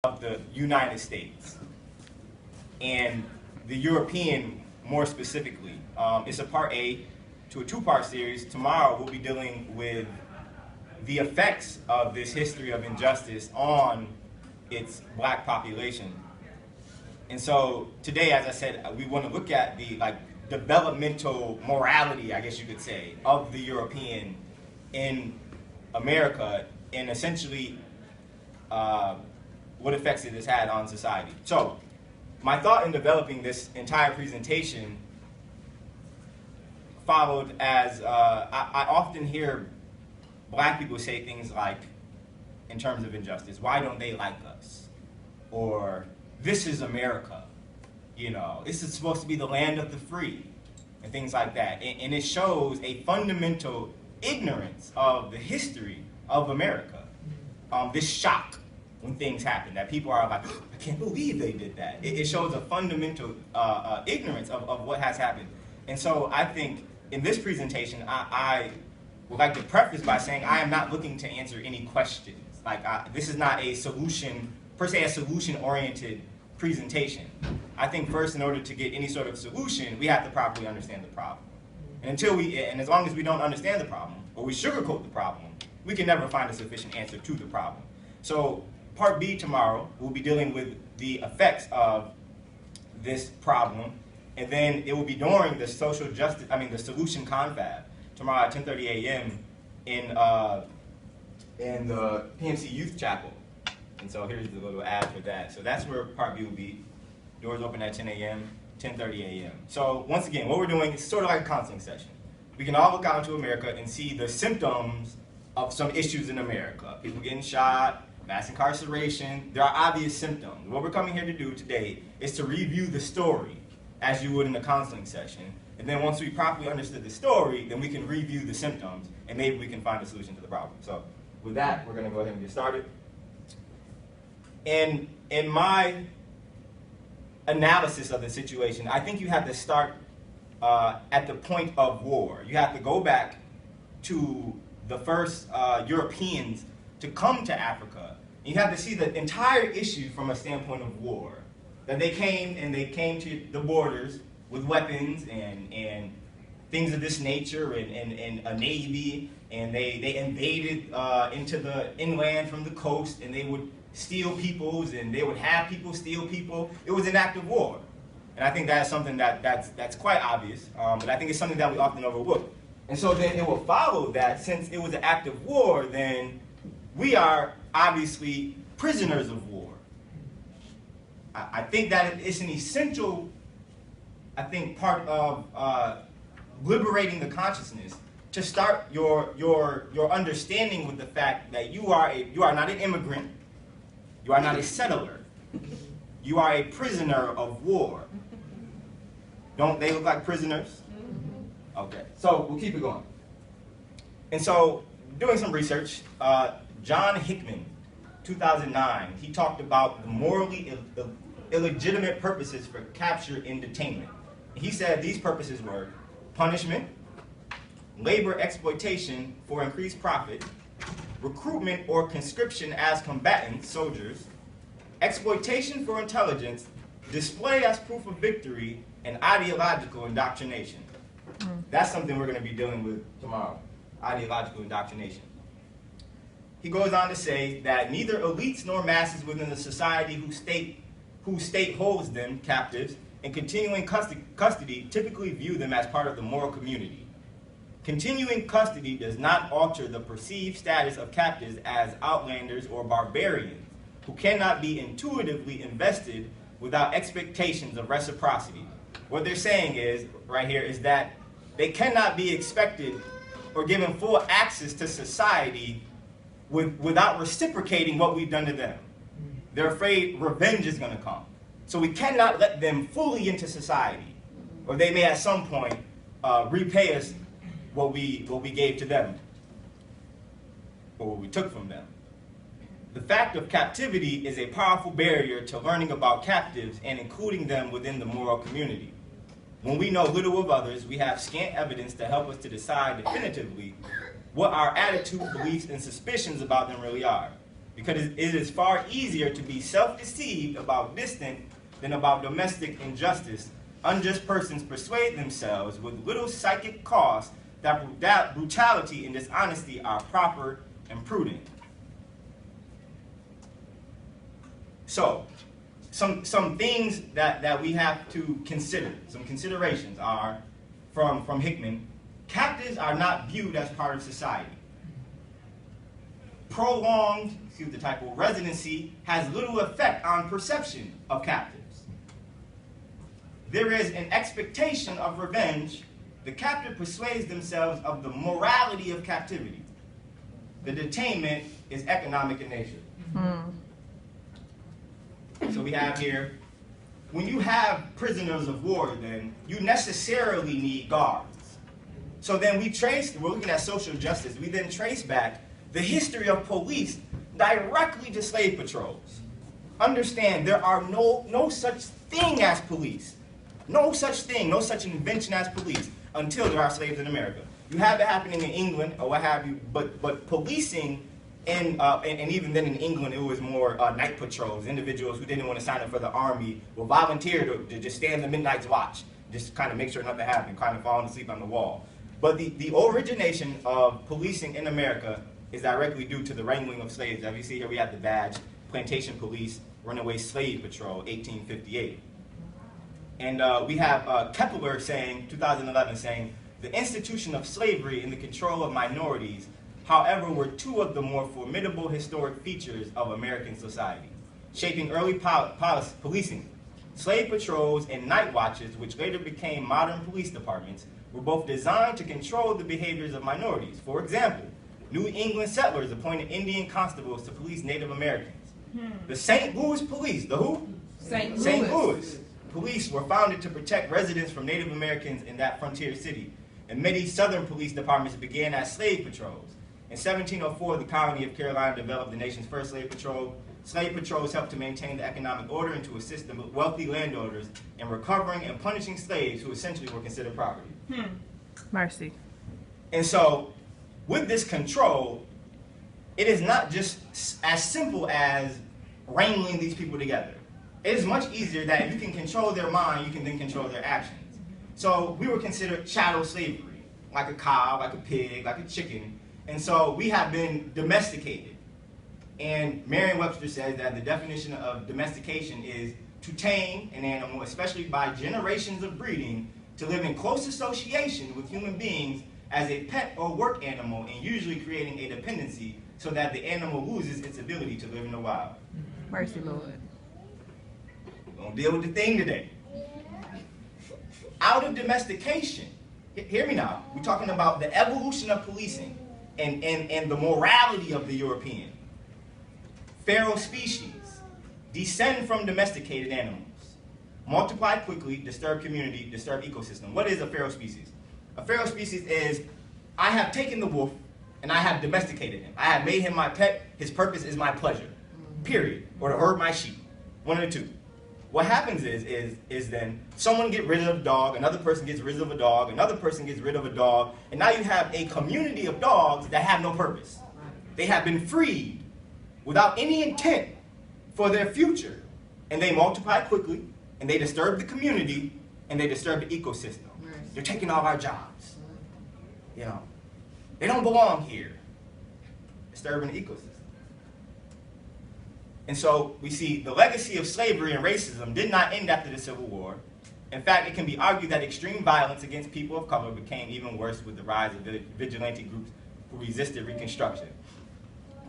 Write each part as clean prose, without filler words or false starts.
of the United States and the European more specifically. It's a part A to a two-part series. Tomorrow we'll be dealing with the effects of this history of injustice on its black population. And so today, as I said, we want to look at the developmental morality, I guess you could say, of the European in America, and essentially what effects it has had on society. So my thought in developing this entire presentation followed as I often hear black people say things like, in terms of injustice, why don't they like us? Or, this is America. You know, this is supposed to be the land of the free, and things like that. And it shows a fundamental ignorance of the history of America. This shock when things happen, that people are like, oh, I can't believe they did that. It shows a fundamental ignorance of what has happened. And so I think in this presentation, I would like to preface by saying I am not looking to answer any questions. This is not a solution, per se a solution-oriented presentation. I think first, in order to get any sort of solution, we have to properly understand the problem. And as long as we don't understand the problem, or we sugarcoat the problem, we can never find a sufficient answer to the problem. So part B tomorrow, we'll be dealing with the effects of this problem, and then it will be during the the solution confab tomorrow at 10:30 a.m. in the PMC Youth Chapel. And so here's the little ad for that. So that's where part B will be. Doors open at 10 a.m., 10:30 a.m. So once again, what we're doing is sort of like a counseling session. We can all look out into America and see the symptoms of some issues in America. People getting shot, mass incarceration. There are obvious symptoms. What we're coming here to do today is to review the story as you would in a counseling session. And then once we properly understood the story, then we can review the symptoms and maybe we can find a solution to the problem. So with that, we're going to go ahead and get started. And in my analysis of the situation, I think you have to start at the point of war. You have to go back to the first Europeans to come to Africa. You have to see the entire issue from a standpoint of war. That they came to the borders with weapons and things of this nature and a navy, and they invaded into the inland from the coast, and they would steal peoples, and they would have people steal people. It was an act of war. And I think that's something that's quite obvious, but I think it's something that we often overlook. And so then it will follow that since it was an act of war, then we are obviously prisoners of war. I think that it's an essential, part of liberating the consciousness to start your understanding with the fact that you are not an immigrant, you are not a settler, you are a prisoner of war. Don't they look like prisoners? Okay, so we'll keep it going. And so, doing some research, John Hickman, 2009, he talked about the morally illegitimate purposes for capture and detainment. He said these purposes were punishment, labor exploitation for increased profit, recruitment or conscription as combatant soldiers, exploitation for intelligence, display as proof of victory, and ideological indoctrination. That's something we're going to be dealing with tomorrow, ideological indoctrination. He goes on to say that neither elites nor masses within the society whose state holds them captives and continuing custody typically view them as part of the moral community. Continuing custody does not alter the perceived status of captives as outlanders or barbarians who cannot be intuitively invested without expectations of reciprocity. What they're saying is, right here, is that they cannot be expected or given full access to society without reciprocating what we've done to them. They're afraid revenge is going to come. So we cannot let them fully into society, or they may at some point repay us what we gave to them, or what we took from them. The fact of captivity is a powerful barrier to learning about captives and including them within the moral community. When we know little of others, we have scant evidence to help us to decide definitively what our attitude, beliefs, and suspicions about them really are. because it is far easier to be self-deceived about distant than about domestic injustice. Unjust persons persuade themselves with little psychic cost that brutality and dishonesty are proper and prudent. So, some things that we have to consider, some considerations are, from Hickman, captives are not viewed as part of society. Prolonged, excuse the typo, residency has little effect on perception of captives. There is an expectation of revenge. The captive persuades themselves of the morality of captivity. The detainment is economic in nature. So we have here, when you have prisoners of war, then you necessarily need guards. So then we're looking at social justice. We then trace back the history of police directly to slave patrols. Understand, there are no such thing as police. No such thing, no such invention as police until there are slaves in America. You have it happening in England or what have you, but policing, and even then in England, it was more night patrols. Individuals who didn't want to sign up for the army will volunteer to just stand the midnight watch, just kind of make sure nothing happened, kind of falling asleep on the wall. But the origination of policing in America is directly due to the wrangling of slaves. As you see here, we have the badge, Plantation Police, Runaway Slave Patrol, 1858. And we have Kepler saying, 2011, saying, the institution of slavery and the control of minorities, however, were two of the more formidable historic features of American society, shaping early policing. Slave patrols and night watches, which later became modern police departments, were both designed to control the behaviors of minorities. For example, New England settlers appointed Indian constables to police Native Americans. The St. Louis Police, the who? St. Louis Police were founded to protect residents from Native Americans in that frontier city. And many southern police departments began as slave patrols. In 1704, the colony of Carolina developed the nation's first slave patrol. Slave patrols helped to maintain the economic order and to assist the wealthy landowners in recovering and punishing slaves who essentially were considered property. Mercy. And so, with this control, it is not just as simple as wrangling these people together. It is much easier that if you can control their mind, you can then control their actions. So we were considered chattel slavery, like a cow, like a pig, like a chicken. And so we have been domesticated. And Merriam-Webster says that the definition of domestication is to tame an animal, especially by generations of breeding, to live in close association with human beings as a pet or work animal, and usually creating a dependency so that the animal loses its ability to live in the wild. Mercy, Lord. We're going to deal with the thing today. Out of domestication, hear me now, we're talking about the evolution of policing and the morality of the European. Feral species descend from domesticated animals. Multiply quickly, disturb community, disturb ecosystem. What is a feral species? A feral species is, I have taken the wolf and I have domesticated him. I have made him my pet. His purpose is my pleasure, period. Or to herd my sheep, one of the two. What happens is then someone gets rid of a dog, another person gets rid of a dog, another person gets rid of a dog, and now you have a community of dogs that have no purpose. They have been freed without any intent for their future, and they multiply quickly, and they disturb the community, and they disturb the ecosystem. They're taking all our jobs. You know, they don't belong here. Disturbing the ecosystem. And so we see the legacy of slavery and racism did not end after the Civil War. In fact, it can be argued that extreme violence against people of color became even worse with the rise of vigilante groups who resisted Reconstruction.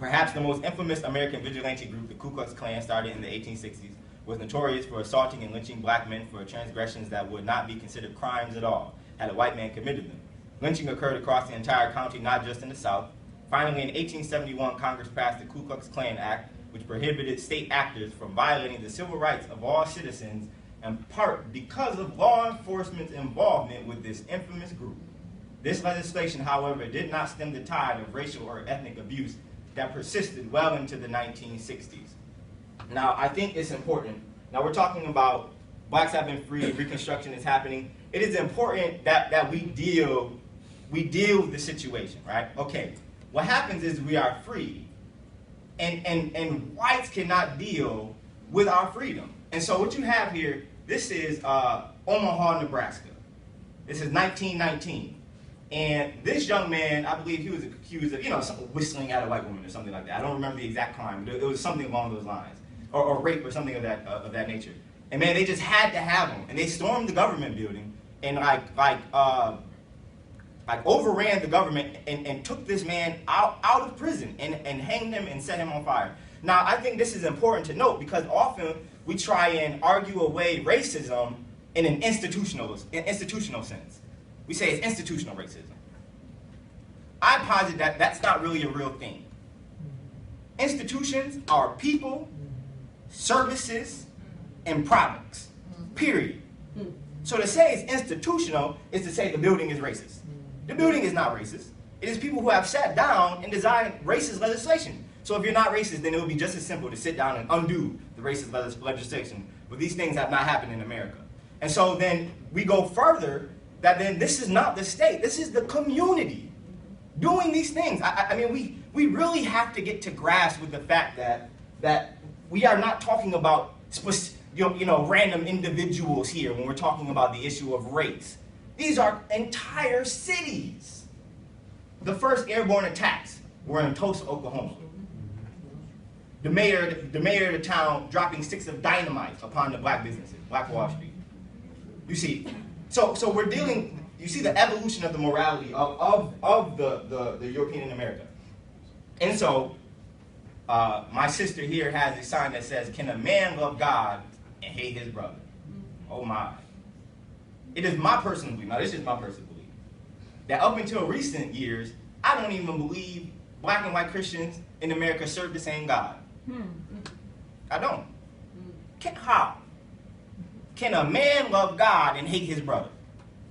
Perhaps the most infamous American vigilante group, the Ku Klux Klan, started in the 1860s, was notorious for assaulting and lynching black men for transgressions that would not be considered crimes at all had a white man committed them. Lynching occurred across the entire county, not just in the South. Finally, in 1871, Congress passed the Ku Klux Klan Act, which prohibited state actors from violating the civil rights of all citizens, in part because of law enforcement's involvement with this infamous group. This legislation, however, did not stem the tide of racial or ethnic abuse that persisted well into the 1960s. Now, I think it's important. Now, we're talking about blacks have been freed, Reconstruction is happening. It is important that we deal with the situation, right? Okay, what happens is we are free. and whites cannot deal with our freedom. And so what you have here, this is Omaha, Nebraska. This is 1919. And this young man, I believe he was accused of, whistling at a white woman or something like that. I don't remember the exact crime, but it was something along those lines. Or rape or something of that nature. And man, they just had to have him. And they stormed the government building and overran the government and took this man out of prison and hanged him and set him on fire. Now, I think this is important to note because often we try and argue away racism in an institutional sense. We say it's institutional racism. I posit that that's not really a real thing. Institutions are people, services, and products, period. So to say it's institutional is to say the building is racist. The building is not racist. It is people who have sat down and designed racist legislation. So if you're not racist, then it would be just as simple to sit down and undo the racist legislation. But these things have not happened in America. And so then we go further that then this is not the state. This is the community doing these things. I mean, we really have to get to grasp with the fact that we are not talking about random individuals here when we're talking about the issue of race. These are entire cities. The first airborne attacks were in Tulsa, Oklahoma. The mayor of the town dropping sticks of dynamite upon the black businesses, Black Wall Street. You see, so we're dealing. You see the evolution of the morality of the European in America, and so my sister here has a sign that says, "Can a man love God and hate his brother?" Oh my! It is my personal belief. Now this is my personal belief that up until recent years, I don't even believe black and white Christians in America serve the same God. I don't. How? Can a man love God and hate his brother?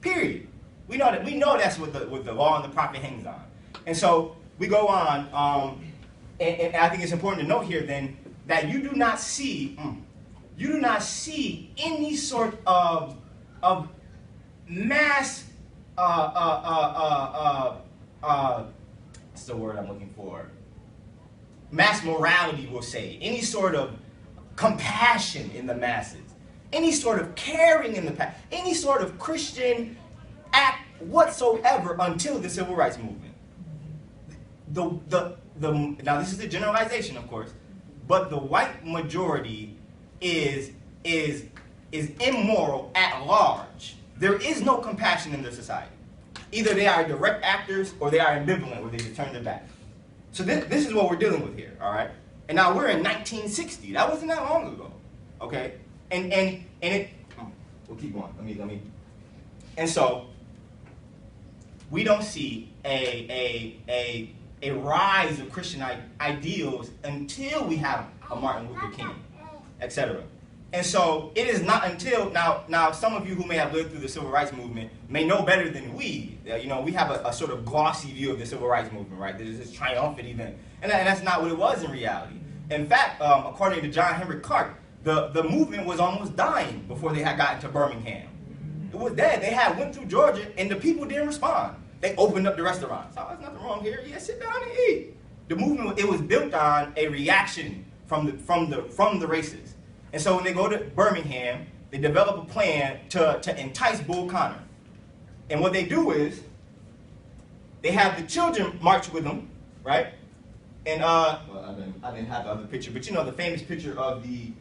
Period. We know that's what the law and the prophet hangs on. And so we go on, and I think it's important to note here then that you do not see any sort of mass what's the word I'm looking for? Mass morality, we'll say. Any sort of compassion in the masses. Any sort of caring in the past. Any sort of Christian act whatsoever until the Civil Rights Movement. Now this is a generalization, of course, but the white majority is immoral at large. There is no compassion in their society. Either they are direct actors or they are ambivalent, where they just turn their back. So this is what we're dealing with here, all right? And now we're in 1960. That wasn't that long ago, okay? And it. We'll keep going. Let me. And so we don't see a rise of Christian ideals until we have a Martin Luther King, etc. And so it is not until now some of you who may have lived through the Civil Rights Movement may know better than we. We have a sort of glossy view of the Civil Rights Movement, right? There's this triumphant event. And that's not what it was in reality. In fact, according to John Henrik Clarke, the movement was almost dying before they had gotten to Birmingham. It was dead. They went through Georgia and the people didn't respond. They opened up the restaurants. Oh, there's nothing wrong here. Yeah, sit down and eat. The movement, it was built on a reaction from the races. And so when they go to Birmingham, they develop a plan to entice Bull Connor. And what they do is they have the children march with them, right? And I didn't have the other picture, but the famous picture of the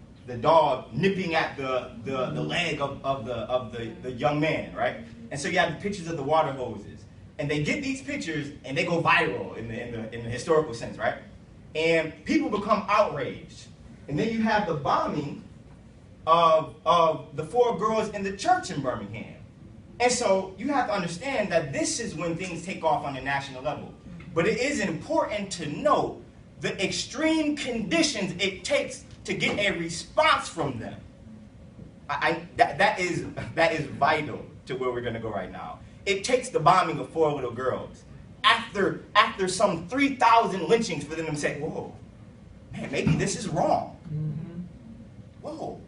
dog nipping at the leg of the young man, right? And so you have the pictures of the water hoses. And they get these pictures and they go viral in the historical sense, right? And people become outraged. And then you have the bombing of the 4 girls in the church in Birmingham. And so you have to understand that this is when things take off on the national level. But it is important to note the extreme conditions it takes to get a response from them. That is vital to where we're going to go right now. It takes the bombing of 4 little girls after some 3,000 lynchings for them to say, whoa, man, maybe this is wrong. Whoa.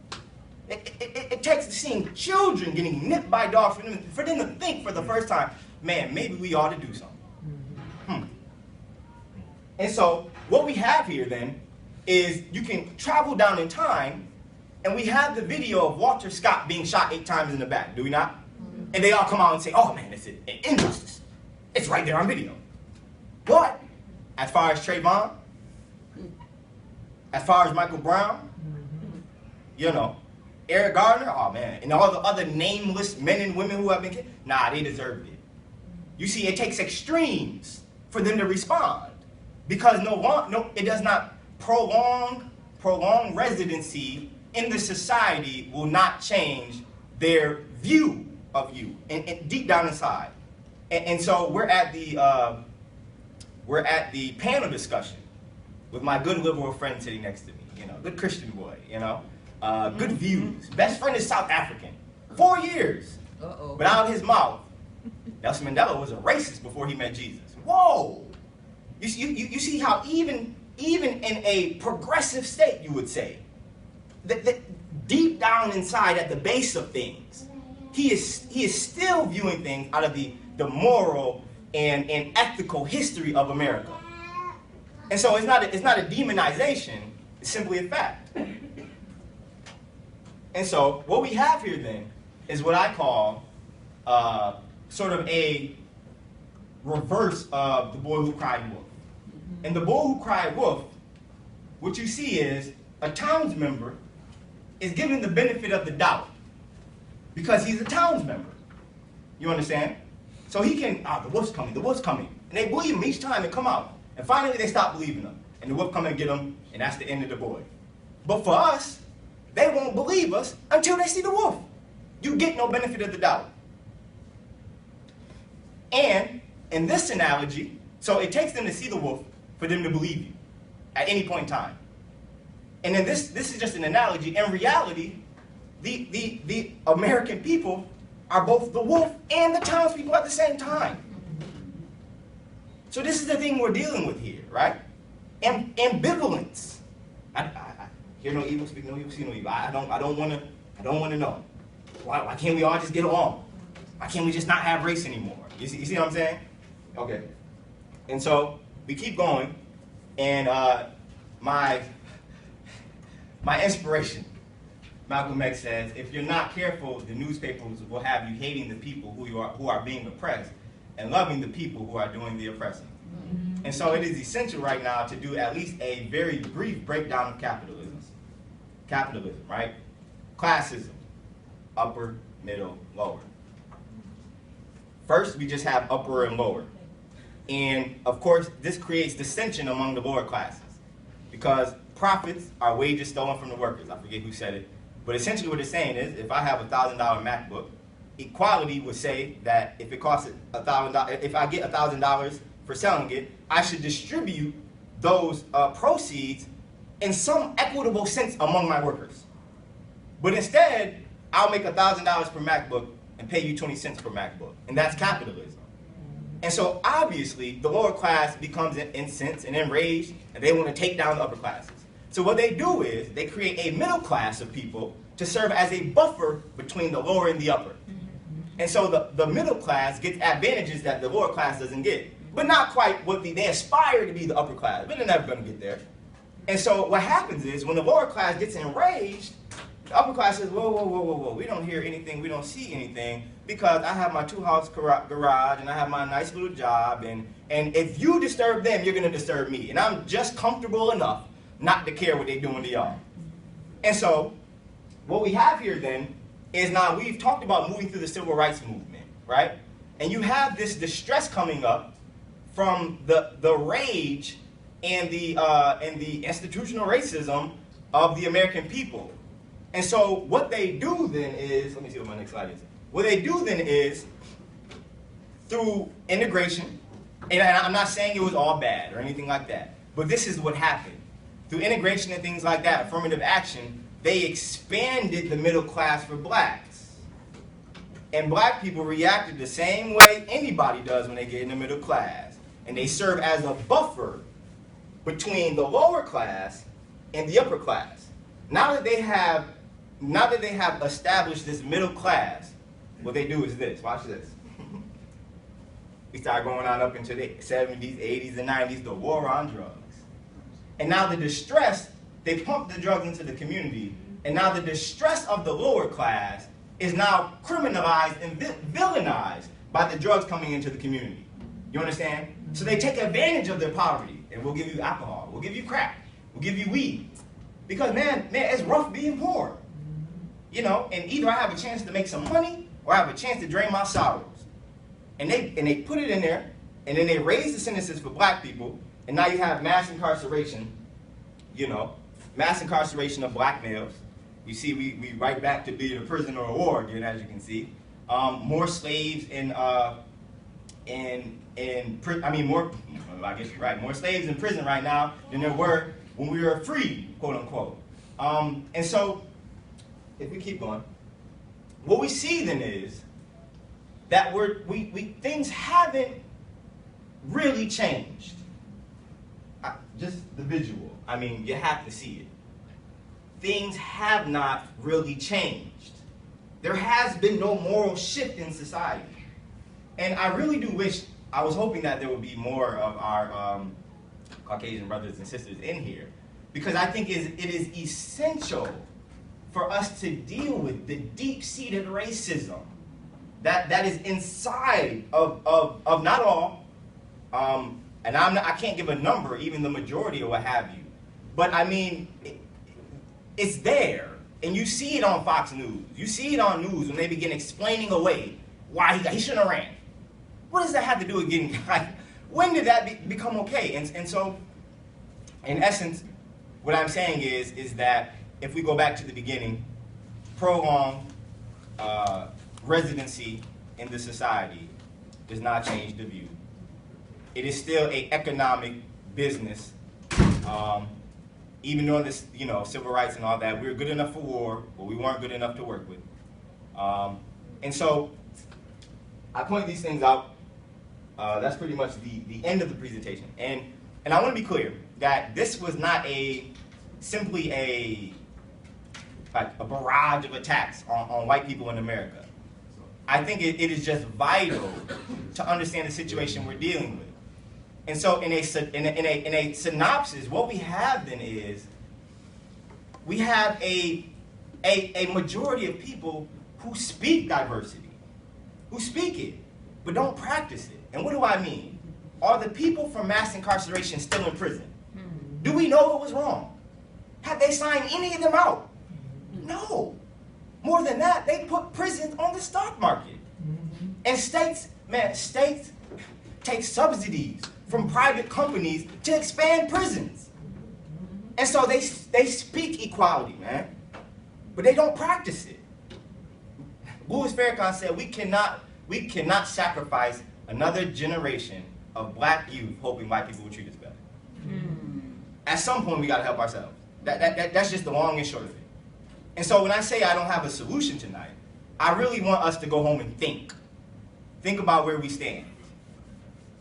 It takes seeing children getting nipped by dogs for them to think for the first time, man, maybe we ought to do something. And so what we have here then is you can travel down in time, and we have the video of Walter Scott being shot 8 times in the back, do we not? And they all come out and say, oh man, it's an injustice. It's right there on video. But as far as Trayvon, as far as Michael Brown, you know, Eric Gardner, oh man, and all the other nameless men and women who have been killed, nah, they deserved it. You see, it takes extremes for them to respond, because it does not prolong residency in the society will not change their view of you and deep down inside. And so we're at the panel discussion with my good liberal friend sitting next to me, you know, good Christian boy, you know, good views. Best friend is South African, 4 years. But out of his mouth, Nelson Mandela was a racist before he met Jesus. Whoa! You see how even in a progressive state, you would say, that deep down inside at the base of things, he is still viewing things out of the moral and ethical history of America. And so it's not a demonization, it's simply a fact. And so what we have here then is what I call sort of a reverse of The Boy Who Cried Wolf. In The Boy Who Cried Wolf, what you see is a towns member is given the benefit of the doubt because he's a towns member. You understand? So he can, the wolf's coming, the wolf's coming. And they believe him each time and come out. And finally they stop believing him. And the wolf come and get him, and that's the end of the boy. But for us, they won't believe us until they see the wolf. You get no benefit of the doubt. And in this analogy, so it takes them to see the wolf for them to believe you at any point in time. And then this is just an analogy. In reality, the American people are both the wolf and the townspeople at the same time. So this is the thing we're dealing with here, right? Ambivalence. I hear no evil, speak no evil, see no evil. I don't want to know. Why can't we all just get along? Why can't we just not have race anymore? You see what I'm saying? Okay. And so we keep going, and my inspiration, Malcolm X says, if you're not careful, the newspapers will have you hating the people who are being oppressed and loving the people who are doing the oppressing. Mm-hmm. And so it is essential right now to do at least a very brief breakdown of capitalism. Capitalism, right? Classism, upper, middle, lower. First, we just have upper and lower. And of course, this creates dissension among the lower classes because profits are wages stolen from the workers. I forget who said it. But essentially what it's saying is, if I have a $1,000 MacBook, equality would say that if it costs $1,000, if I get $1,000 for selling it, I should distribute those proceeds in some equitable sense among my workers. But instead, I'll make $1,000 per MacBook and pay you 20 cents per MacBook. And that's capitalism. And so obviously, the lower class becomes incensed and enraged, and they want to take down the upper classes. So what they do is they create a middle class of people to serve as a buffer between the lower and the upper. And so the middle class gets advantages that the lower class doesn't get. But not quite what they aspire to be the upper class, but they're never going to get there. And so what happens is when the lower class gets enraged, the upper class says, whoa, whoa, whoa, whoa, whoa, we don't hear anything, we don't see anything, because I have my 2-house garage and I have my nice little job, and if you disturb them, you're going to disturb me. And I'm just comfortable enough not to care what they're doing to y'all. And so what we have here then is now we've talked about moving through the civil rights movement, right? And you have this distress coming up from the rage and the institutional racism of the American people. And so what they do then is, let me see what my next slide is. What they do then is, through integration, and I'm not saying it was all bad or anything like that, but this is what happened. Through integration and things like that, affirmative action, they expanded the middle class for blacks. And black people reacted the same way anybody does when they get in the middle class. And they serve as a buffer between the lower class and the upper class. Now that they have established this middle class, what they do is this. Watch this. We start going on up into the 70s, 80s, and 90s, the war on drugs. And now the distress, they pump the drugs into the community, and now the distress of the lower class is now criminalized and villainized by the drugs coming into the community. You understand? So they take advantage of their poverty, and we'll give you alcohol, we'll give you crack, we'll give you weed. Because man, it's rough being poor. You know, and either I have a chance to make some money, or I have a chance to drain my sorrows. And they put it in there, and then they raise the sentences for black people, and now you have mass incarceration, you know, mass incarceration of black males. You see, we right back to being a prisoner of war again, as you can see. More slaves more slaves in prison right now than there were when we were free, quote unquote. And so, if we keep going, what we see then is that things haven't really changed. Just the visual. I mean, you have to see it. Things have not really changed. There has been no moral shift in society. And I really do wish, I was hoping that there would be more of our Caucasian brothers and sisters in here, because I think it is essential for us to deal with the deep-seated racism that is inside of not all, and I can't give a number, even the majority or what have you, but I mean, it's there, and you see it on Fox News. You see it on news when they begin explaining away why he shouldn't have ran. What does that have to do with getting, like, when did that become okay? And so, in essence, what I'm saying is that if we go back to the beginning, prolonged residency in the society does not change the view. It is still an economic business. Even though this, you know, civil rights and all that, we were good enough for war, but we weren't good enough to work with. And so, I point these things out. That's pretty much the end of the presentation. And I want to be clear that this was not simply a barrage of attacks on white people in America. I think it is just vital to understand the situation we're dealing with. And so in a synopsis, what we have then is, we have a majority of people who speak diversity, who speak it, but don't practice it. And what do I mean? Are the people from mass incarceration still in prison? Do we know what was wrong? Have they signed any of them out? No. More than that, they put prisons on the stock market. And states take subsidies from private companies to expand prisons. And so they speak equality, man, but they don't practice it. Louis Farrakhan said, we cannot sacrifice another generation of black youth hoping white people will treat us better. At some point, we got to help ourselves. That's just the long and short of it. And so when I say I don't have a solution tonight, I really want us to go home and think. Think about where we stand.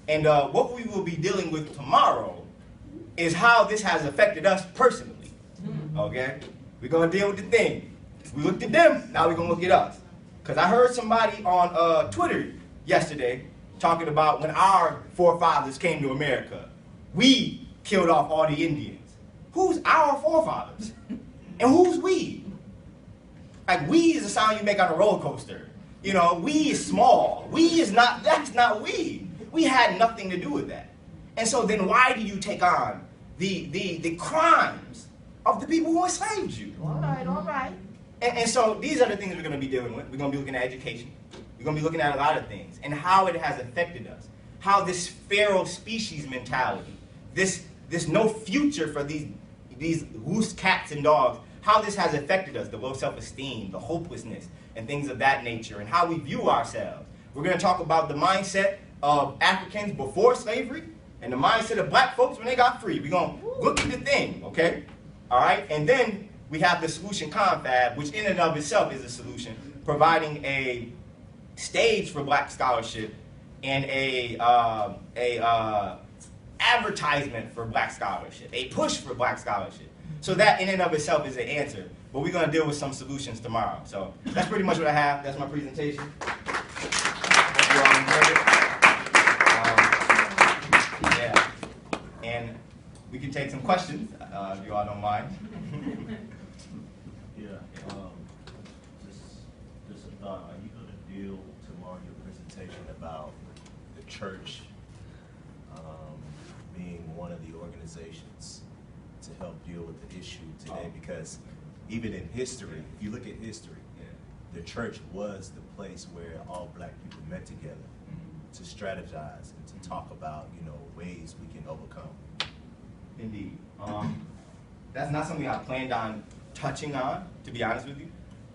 And what we will be dealing with tomorrow is how this has affected us personally. Okay? We're going to deal with the thing. We looked at them, now we're going to look at us. Because I heard somebody on Twitter yesterday talking about when our forefathers came to America, we killed off all the Indians. Who's our forefathers? And who's we? Like, we is a sound you make on a roller coaster. You know, we is small. We is not, that's not we. We had nothing to do with that. And so then why do you take on the crimes of the people who enslaved you? All right. And so these are the things we're going to be dealing with. We're going to be looking at education. We're going to be looking at a lot of things and how it has affected us. How this feral species mentality, this no future for these loose cats and dogs, how this has affected us, the low self-esteem, the hopelessness, and things of that nature, and how we view ourselves. We're going to talk about the mindset of Africans before slavery and the mindset of black folks when they got free. We're going to look at the thing, okay? All right? And then we have the solution confab, which in and of itself is a solution, providing a stage for black scholarship and a advertisement for black scholarship, a push for black scholarship. So that in and of itself is an answer. But we're going to deal with some solutions tomorrow. So that's pretty much what I have. That's my presentation. Hope you all enjoyed it. Yeah. And we we can take some questions, if you all don't mind. Yeah, just a thought. Are you going to deal tomorrow in your presentation about the church being one of the organizations to help deal with the issue today? Because even in history, if you look at history, the church was the place where all black people met together to strategize and to talk about, ways we can overcome. Indeed. That's not something I planned on touching on, to be honest with you.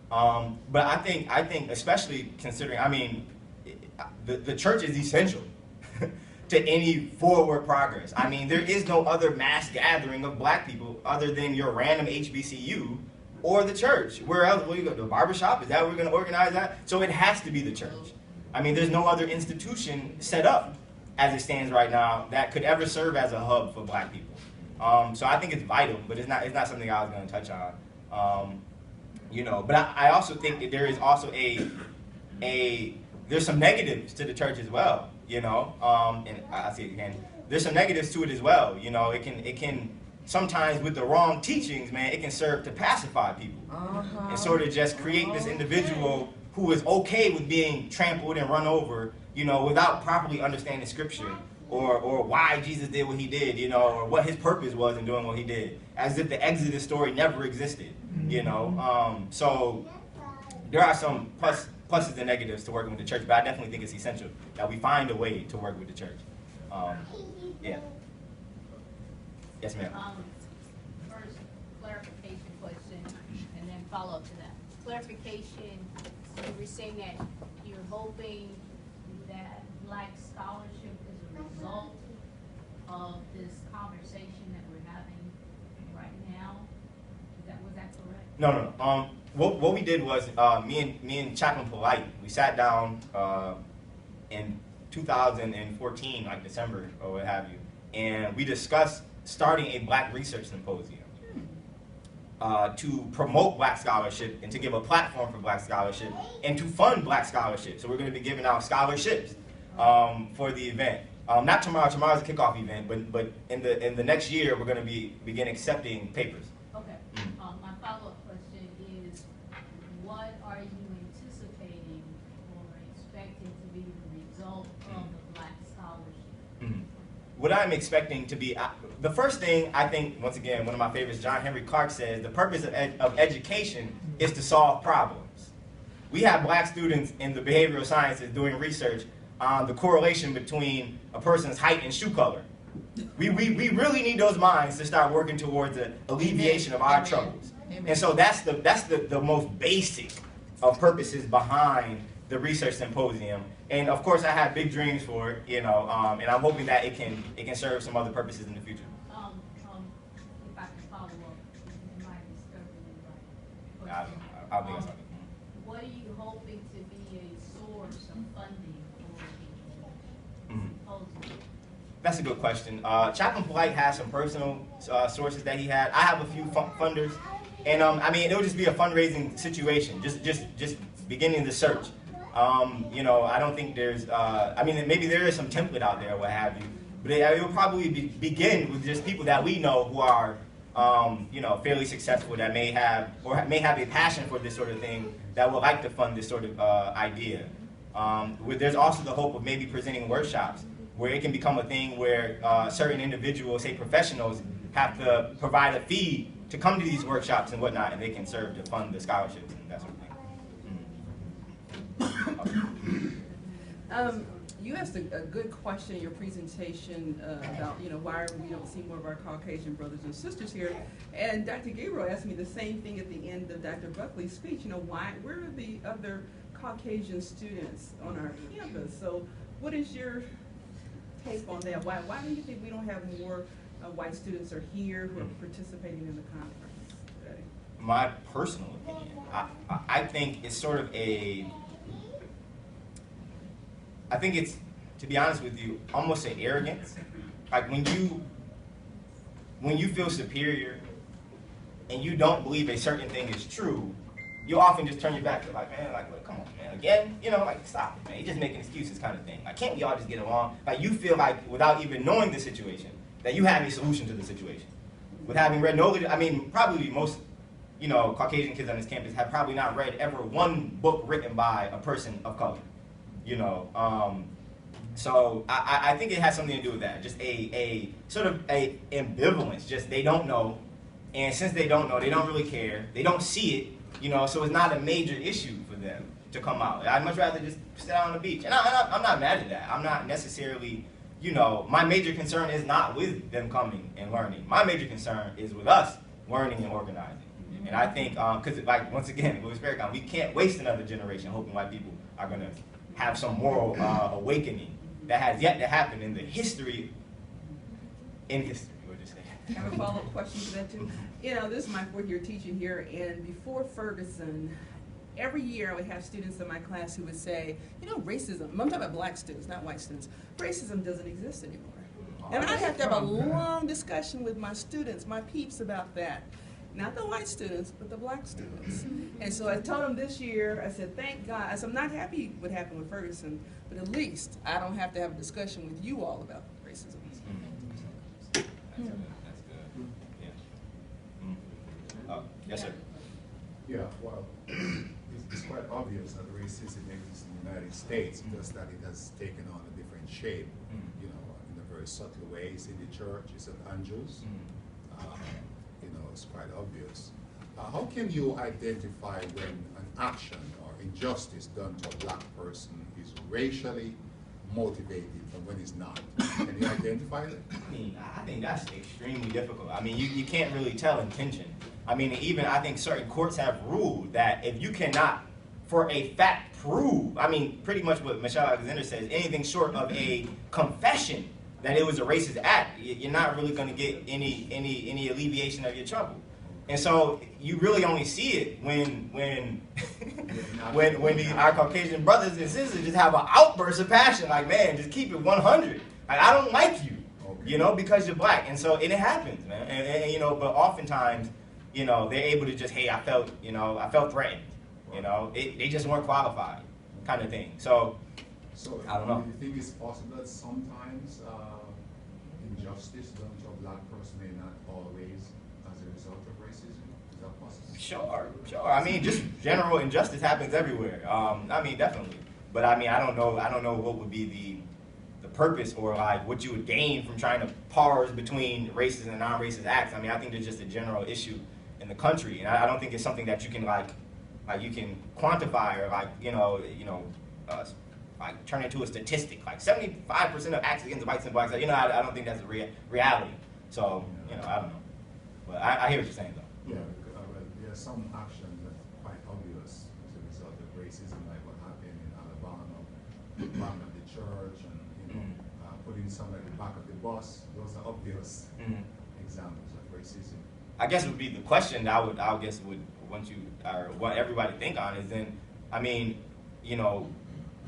But I think, especially considering, the church is essential to any forward progress. There is no other mass gathering of black people other than your random HBCU or the church. Where else will you go? The barbershop? Is that where we're going to organize that? So it has to be the church. There's no other institution set up as it stands right now that could ever serve as a hub for black people. So I think it's vital, but it's not something I was going to touch on. But I also think that there is also there's some negatives to the church as well. And I see it again. There's some negatives to it as well. It can sometimes with the wrong teachings, man, it can serve to pacify people and sort of just create this individual who is okay with being trampled and run over, without properly understanding Scripture or why Jesus did what he did, or what his purpose was in doing what he did, as if the Exodus story never existed, So there are some pluses and negatives to working with the church, but I definitely think it's essential that we find a way to work with the church. Yeah. Yes, ma'am. First, clarification question, and then follow up to that. Clarification, so you were saying that you're hoping that black scholarship is a result of this conversation that we're having right now? Was that correct? No. What we did was, me and Chaplain Polite, we sat down in 2014, like December or what have you, and we discussed starting a Black Research Symposium to promote Black scholarship and to give a platform for Black scholarship and to fund Black scholarship. So we're going to be giving out scholarships for the event. Not tomorrow. Tomorrow's a kickoff event, but in the next year we're going to begin accepting papers. Okay. My follow-up question is, what are you anticipating or expecting to be the result of the Black scholarship? What I'm expecting to be, the first thing I think, once again, one of my favorites, John Henry Clark says, the purpose of education is to solve problems. We have black students in the behavioral sciences doing research on the correlation between a person's height and shoe color. We really need those minds to start working towards the alleviation of our troubles. And so that's the most basic of purposes behind the research symposium. And of course I have big dreams for it, and I'm hoping that it can serve some other purposes in the future. If I can follow up, it might be disturbing me, right? I'll be honest. What are you hoping to be a source of funding for the symposium? That's a good question. Chaplain Polite has some personal sources that he had. I have a few funders, and it would just be a fundraising situation, just beginning the search. I don't think there's, maybe there is some template out there or what have you, but it will probably begin with just people that we know who are, fairly successful, that may have a passion for this sort of thing, that would like to fund this sort of idea. There's also the hope of maybe presenting workshops where it can become a thing where certain individuals, say professionals, have to provide a fee to come to these workshops and whatnot, and they can serve to fund the scholarships and that sort of thing. You asked a good question in your presentation about why we don't see more of our Caucasian brothers and sisters here, and Dr. Gabriel asked me the same thing at the end of Dr. Buckley's speech. Where are the other Caucasian students on our campus? So what is your take on that? Why do you think we don't have more white students are here who are participating in the conference today? My personal opinion, I think it's sort of I think it's, to be honest with you, almost an arrogance. Like when you feel superior and you don't believe a certain thing is true, you often just turn your back. You're like, man, look, come on, man, again, stop it, man. You're just making excuses kind of thing. Like, can't we all just get along? Like, you feel like, without even knowing the situation, that you have a solution to the situation. With having read no, I mean, probably most, Caucasian kids on this campus have probably not read ever one book written by a person of color, So I think it has something to do with that. Just a sort of a ambivalence. Just they don't know, and since they don't know, they don't really care. They don't see it, so it's not a major issue for them to come out. I'd much rather just sit out on the beach, and I'm not mad at that. I'm not necessarily, my major concern is not with them coming and learning. My major concern is with us learning and organizing. And I think, because once again, Louis Farrakhan, we can't waste another generation hoping white people are going to have some moral awakening that has yet to happen in the history, we'll just say. I have a follow-up question to that too. This is my 4th year teaching here, and before Ferguson, every year I would have students in my class who would say, racism, I'm talking about black students, not white students, racism doesn't exist anymore. And I have to have a long discussion with my students, my peeps, about that. Not the white students, but the black students. And so I told them this year, I said, thank God. I said, I'm not happy what happened with Ferguson, but at least I don't have to have a discussion with you all about racism. That's good. Yeah. Yes, sir. Yeah, well, it's quite obvious that racism exists in the United States, just that it has taken on a different shape, in a very subtle ways in the church, in St. Andrews. It's quite obvious. How can you identify when an action or injustice done to a black person is racially motivated and when it's not? Can you identify that? I think that's extremely difficult. You can't really tell intention. Even I think certain courts have ruled that if you cannot, for a fact, prove, pretty much what Michelle Alexander says, anything short of a confession that it was a racist act, you're not really going to get any alleviation of your trouble. And so you really only see it when our Caucasian brothers and sisters just have an outburst of passion, like, man, just keep it 100. Like, I don't like you, because you're black. And so it happens, man. And but oftentimes, they're able to just, hey, I felt threatened. They just weren't qualified, kind of thing. So I don't know. Do you think it's possible that sometimes injustice done to a black person may not always as a result of racism? Is that possible? Sure. Just general injustice happens everywhere. Definitely. But I don't know what would be the purpose or like what you would gain from trying to parse between racist and non-racist acts. I think there's just a general issue in the country, and I don't think it's something that you can like you can quantify or turn into a statistic. Like 75% of acts against whites and blacks. I don't think that's a reality. So I don't know. But I hear what you're saying though. Yeah, there are some actions that are quite obvious as a result of racism, like what happened in Alabama, bombing the church, and putting someone at the back of the bus. Those are obvious examples of racism. I guess it would be the question that I guess would want you or want everybody to think on is then,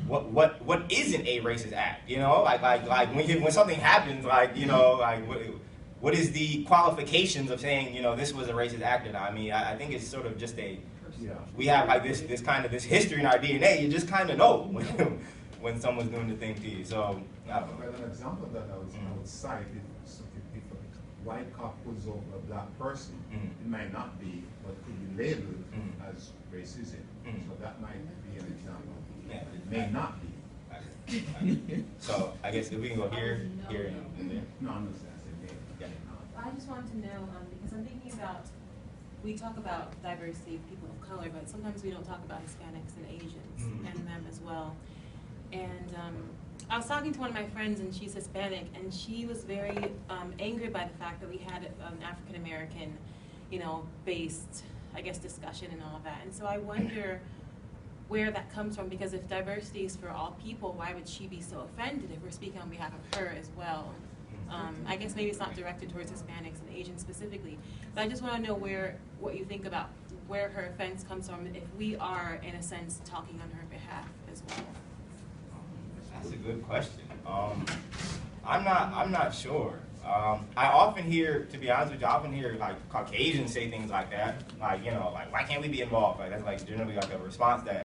what isn't a racist act? Like when something happens, what is the qualifications of saying, this was a racist act or not? I think it's sort of just we have like this history in our DNA. You just kind of know when someone's doing the thing to you. So I don't know. Well, an example that I would cite is if a white cop pulls over a black person, it might not be, but could be labeled as racism. So that might be an example. Yeah. It may not be. So I guess if we can go here, and there. No, I'm not saying it may. Yeah. I just wanted to know, because I'm thinking about, we talk about diversity of people of color, but sometimes we don't talk about Hispanics and Asians and them as well. And I was talking to one of my friends, and she's Hispanic, and she was very angry by the fact that we had an African American, based, I guess, discussion and all of that. And so I wonder where that comes from, because if diversity is for all people, why would she be so offended if we're speaking on behalf of her as well? I guess maybe it's not directed towards Hispanics and Asians specifically, but I just want to know what you think about where her offense comes from if we are, in a sense, talking on her behalf as well. That's a good question. I'm not sure. I often hear, to be honest with you, I often hear like Caucasians say things like that, like why can't we be involved? Like that's like generally like a response that